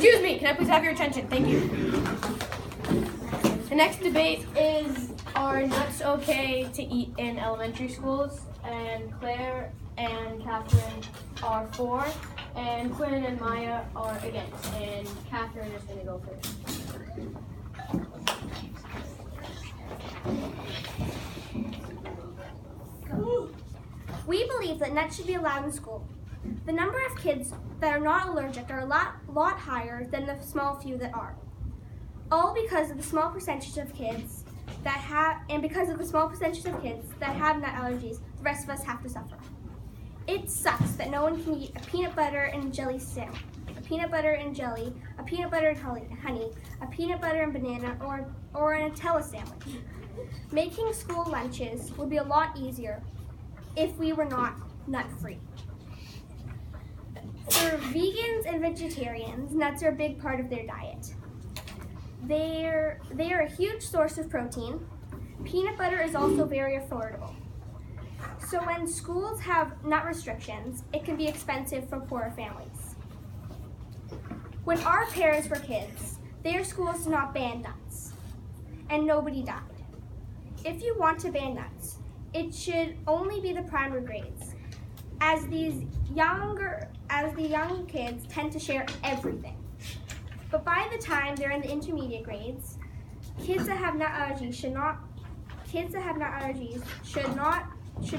Excuse me, can I please have your attention? Thank you. The next debate is, are nuts okay to eat in elementary schools? And Claire and Catherine are for, and Quinn and Maya are against. And Catherine is going to go first. We believe that nuts should be allowed in school. The number of kids that are not allergic are a lot higher than the small few that are. All because of the small percentage of kids that have nut allergies, the rest of us have to suffer. It sucks that no one can eat a peanut butter and jelly sandwich, a peanut butter and jelly, a peanut butter and honey, a peanut butter and banana, or a Nutella sandwich. Making school lunches would be a lot easier if we were not nut-free. For vegans and vegetarians, nuts are a big part of their diet. They are a huge source of protein. Peanut butter is also very affordable. So when schools have nut restrictions, it can be expensive for poorer families. When our parents were kids, their schools did not ban nuts, and nobody died. If you want to ban nuts, it should only be the primary grades, as the young kids tend to share everything. But by the time they're in the intermediate grades, kids that have nut allergies should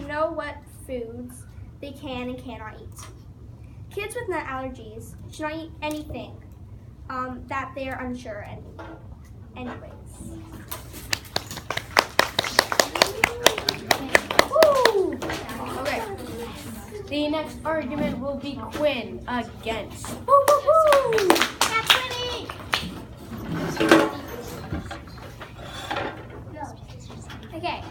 know what foods they can and cannot eat. Kids with nut allergies should not eat anything that they are unsure anyways. Woo! Okay. The next argument will be Quinn against. Woo, woo, woo! That's winning! Okay,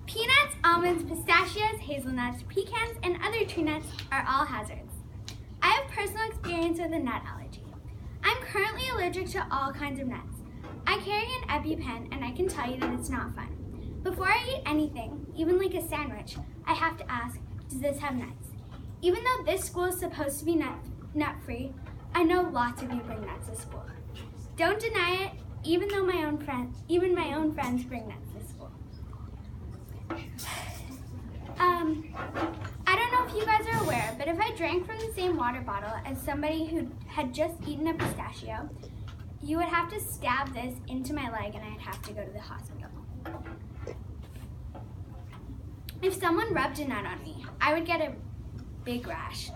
peanuts, almonds, pistachios, hazelnuts, pecans, and other tree nuts are all hazards. I have personal experience with a nut allergy. I'm currently allergic to all kinds of nuts. I carry an EpiPen, and I can tell you that it's not fun. Before I eat anything, even like a sandwich, I have to ask, does this have nuts? Even though this school is supposed to be nut-free, I know lots of you bring nuts to school. Don't deny it, even my own friends bring nuts to school. I don't know if you guys are aware, but if I drank from the same water bottle as somebody who had just eaten a pistachio, you would have to stab this into my leg and I'd have to go to the hospital. If someone rubbed a nut on me, I would get a big rash.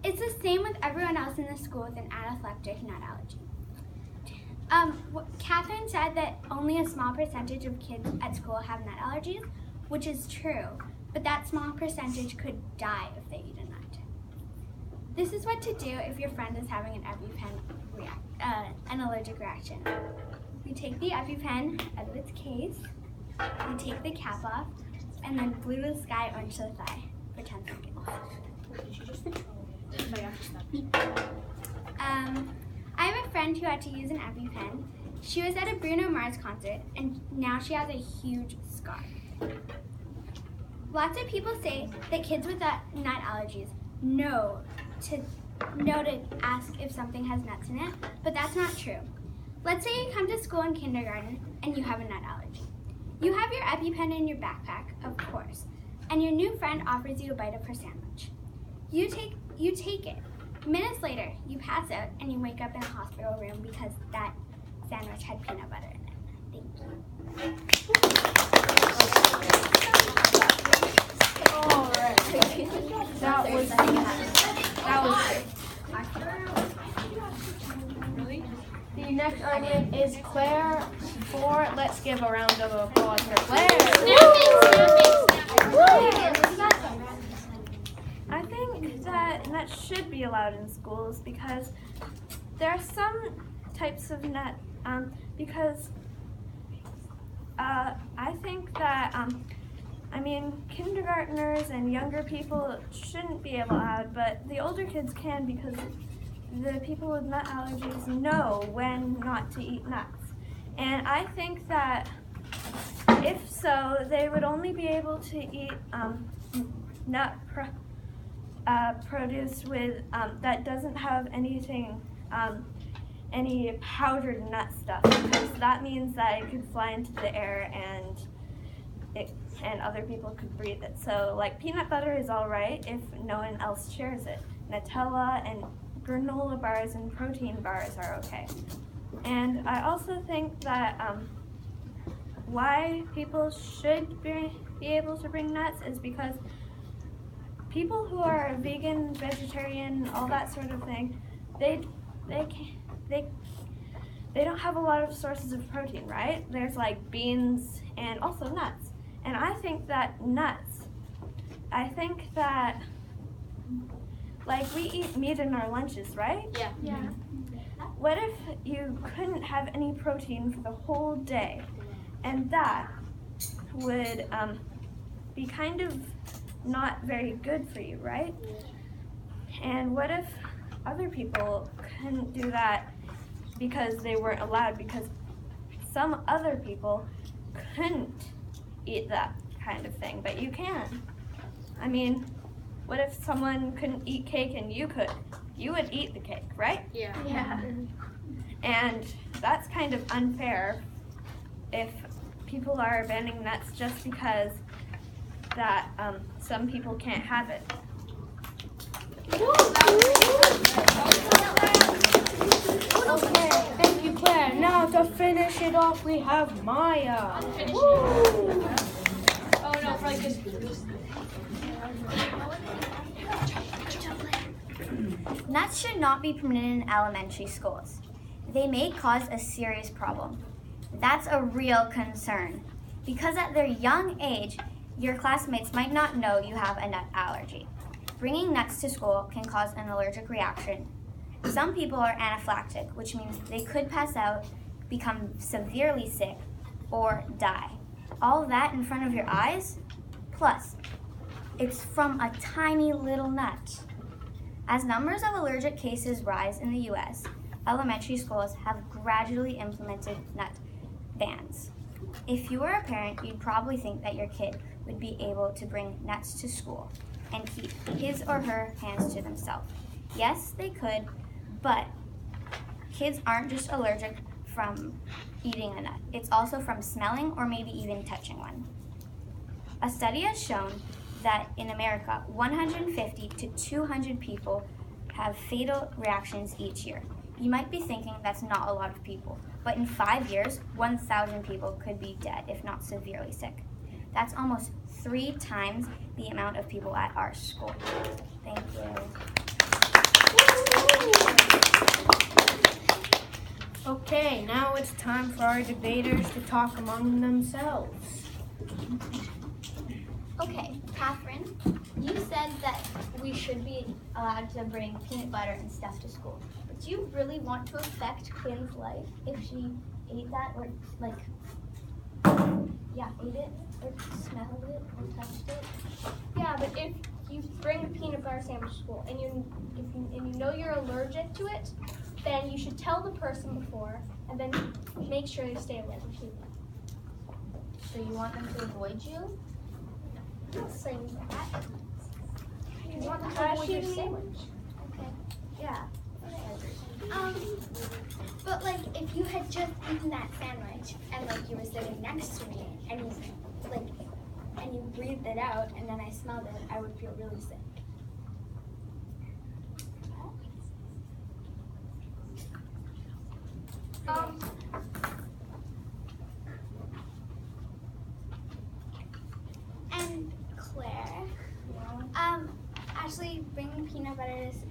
It's the same with everyone else in the school with an anaphylactic nut allergy. Catherine said that only a small percentage of kids at school have nut allergies, which is true, but that small percentage could die if they eat a nut. This is what to do if your friend is having an EpiPen an allergic reaction. We take the EpiPen out of its case, we take the cap off, and then blue to the sky, orange to the thigh for 10 seconds. I have a friend who had to use an EpiPen. She was at a Bruno Mars concert, and now she has a huge scar. Lots of people say that kids with nut allergies know to ask if something has nuts in it, but that's not true. Let's say you come to school in kindergarten and you have a nut allergy. You have your EpiPen in your backpack, of course, and your new friend offers you a bite of her sandwich. You take it. Minutes later, you pass out and you wake up in a hospital room because that sandwich had peanut butter in it. Thank you. All right. That was really. The next argument is Claire for. Let's give a round of applause for Claire. I think that nuts should be allowed in schools because there are some types of nut. I think that kindergartners and younger people shouldn't be allowed, but the older kids can because the people with nut allergies know when not to eat nuts. And I think that if so, they would only be able to eat produce with that doesn't have anything, any powdered nut stuff, because that means that it could fly into the air and other people could breathe it. So like peanut butter is all right if no one else shares it. Nutella and granola bars and protein bars are okay. And I also think that why people should be able to bring nuts is because people who are vegan, vegetarian, all that sort of thing, they don't have a lot of sources of protein, right? There's like beans and also nuts. And I think that like we eat meat in our lunches, right? Yeah. What if you couldn't have any protein for the whole day? And that would be kind of not very good for you, right? And what if other people couldn't do that because they weren't allowed, because some other people couldn't eat that kind of thing, but you can? I mean, what if someone couldn't eat cake and you could? You would eat the cake, right? Yeah. And that's kind of unfair if people are banning nuts just because that some people can't have it. Okay, thank you, Claire. Now to finish it off, we have Maya. Oh no, for like this. Nuts should not be permitted in elementary schools. They may cause a serious problem. That's a real concern, because at their young age, your classmates might not know you have a nut allergy. Bringing nuts to school can cause an allergic reaction. Some people are anaphylactic, which means they could pass out, become severely sick, or die. All that in front of your eyes? Plus, it's from a tiny little nut. As numbers of allergic cases rise in the U.S., elementary schools have gradually implemented nut bans. If you were a parent, you'd probably think that your kid would be able to bring nuts to school and keep his or her hands to themselves. Yes, they could, but kids aren't just allergic from eating a nut. It's also from smelling or maybe even touching one. A study has shown that in America, 150 to 200 people have fatal reactions each year. You might be thinking that's not a lot of people, but in 5 years, 1,000 people could be dead, if not severely sick. That's almost 3 times the amount of people at our school. Thank you. Okay, now it's time for our debaters to talk among themselves. Okay, Catherine, you said that we should be allowed to bring peanut butter and stuff to school. But do you really want to affect Quinn's life if she ate that or ate it or smelled it or touched it? Yeah, but if you bring a peanut butter sandwich to school and you know you're allergic to it, then you should tell the person before and then make sure they stay away from you. So you want them to avoid you? I'm not saying that. You want them to avoid your sandwich. Okay. Yeah. But like if you had just eaten that sandwich and like you were sitting next to me and you breathed it out and then I smelled it, I would feel really sick. And Claire, actually bringing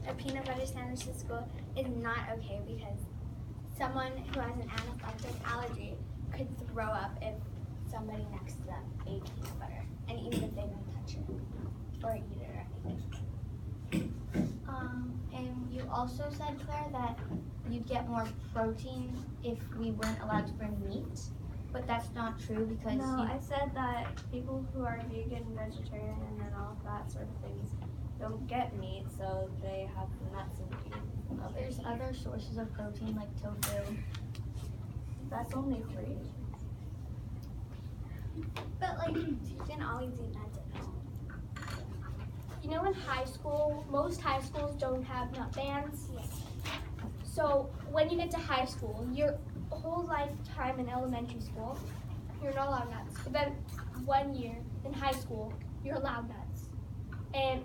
a peanut butter sandwich to school is not okay because someone who has an anaphylactic allergy could throw up if somebody next to them ate peanut butter, and even if they don't touch it or eat it or anything. And you also said, Claire, that you'd get more protein if we weren't allowed to bring meat, but that's not true because No, I said that people who are vegan, vegetarian, and all of that sort of things don't get meat, so they have nuts and beans. there's other sources of protein like tofu. That's only 3. But like, you can always eat nuts at home. you know in high school, most high schools don't have nut bans. So when you get to high school, your whole lifetime in elementary school, you're not allowed nuts. But then 1 year in high school, you're allowed nuts. And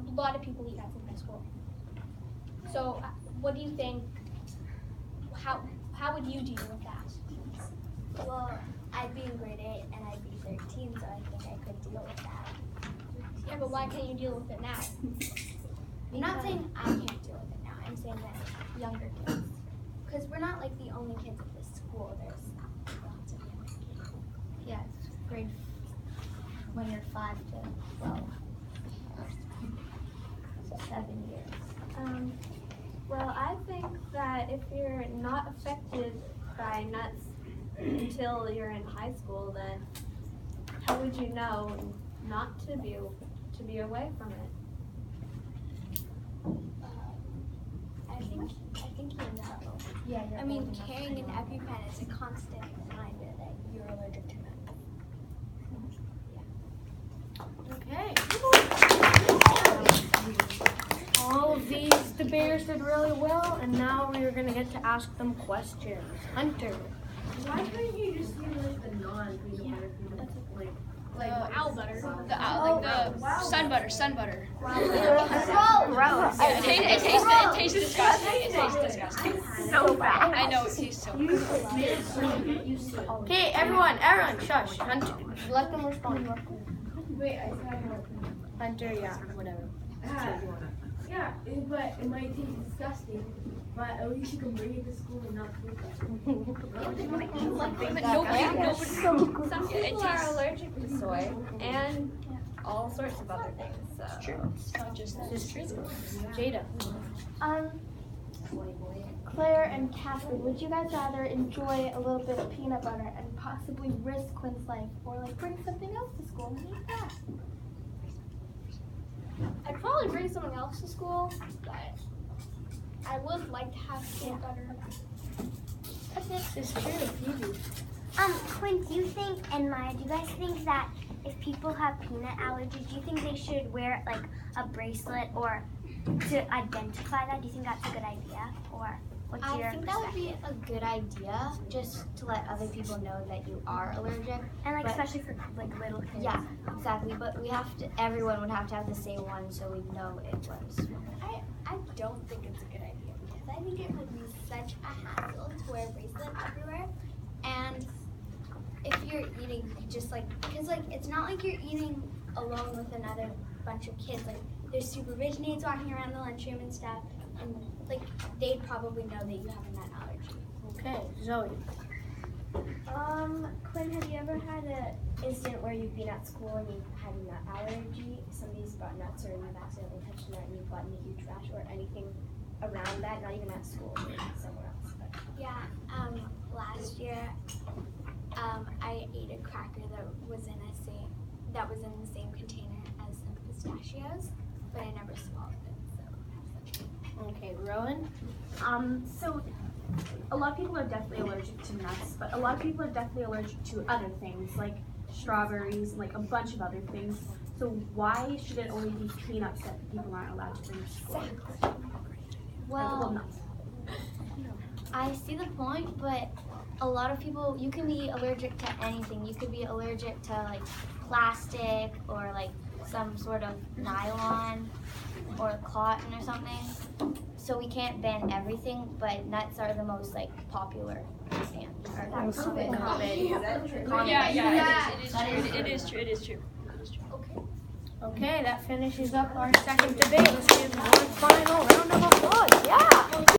a lot of people eat nuts in high school. So what do you think, how would you deal with that? Well, I'd be in grade 8 and I'd be 13, so I think I could deal with that. Yeah, but why can't you deal with it now? I'm not saying I can't deal with it now. I'm saying that younger kids. Because we're not like the only kids at this school. There's lots of younger kids. Yeah, it's grade when you're 5 to 12. So 7 years. Well, I think that if you're not affected by nuts until you're in high school, then how would you know not to be away from it? I think you know. Yeah, I mean, carrying an EpiPen is a constant reminder that you're allergic to nuts. Okay. All of these debaters did really well, and now we are going to get to ask them questions. Hunter. Why couldn't you just do like the non-peanut butter peanut like Owl butter. The sun butter. Gross. It tastes disgusting. so bad? I know it tastes so good. Okay, everyone, shush. Hunter, let them respond. Wait, I said Hunter, yeah, whatever. yeah, but it might taste disgusting. But at least you can bring it to school and not cook it. Some people are allergic to soy and all sorts of other things. So. It's true. It's not just that. This is true. Jada. Claire and Catherine, would you guys rather enjoy a little bit of peanut butter and possibly risk Quinn's life, or like bring something else to school and eat that? I'd probably bring something else to school, but I would like to have peanut butter. It's true. Phoebe. Quinn, do you think, and Maya, do you guys think that if people have peanut allergies, do you think they should wear like a bracelet or to identify that? Do you think that's a good idea? Or what's your I think that would be a good idea, just to let other people know that you are allergic. And like but- especially for like little kids. Yeah, exactly. But everyone would have to have the same one, so we know it was. I don't think it's a good idea because I think it would be such a hassle to wear a bracelet everywhere. And if you're eating, just like, because like it's not like you're eating alone with another bunch of kids. Like there's supervision aides walking around the lunchroom and stuff, and like they'd probably know that you have a nut allergy. Okay, Zoe. Quinn, have you ever had an incident where you've been at school and you had a nut allergy? Somebody's brought nuts or you've accidentally touched a nut and you've gotten a huge rash or anything around that, not even at school, maybe somewhere else. But. Yeah, last year, I ate a cracker that was in the same container as some pistachios, but I never swallowed it. So. Okay, Rowan. So a lot of people are definitely allergic to nuts, but a lot of people are definitely allergic to other things like strawberries and like a bunch of other things. So why should it only be peanuts that people aren't allowed to bring to school? Well, Nuts. I see the point, but a lot of people, you can be allergic to anything. You could be allergic to like plastic or like some sort of nylon or cotton or something. So we can't ban everything, but nuts are the most like popular and common. It is true. Okay, that finishes up our second debate. Let's give one final round of applause. Yeah.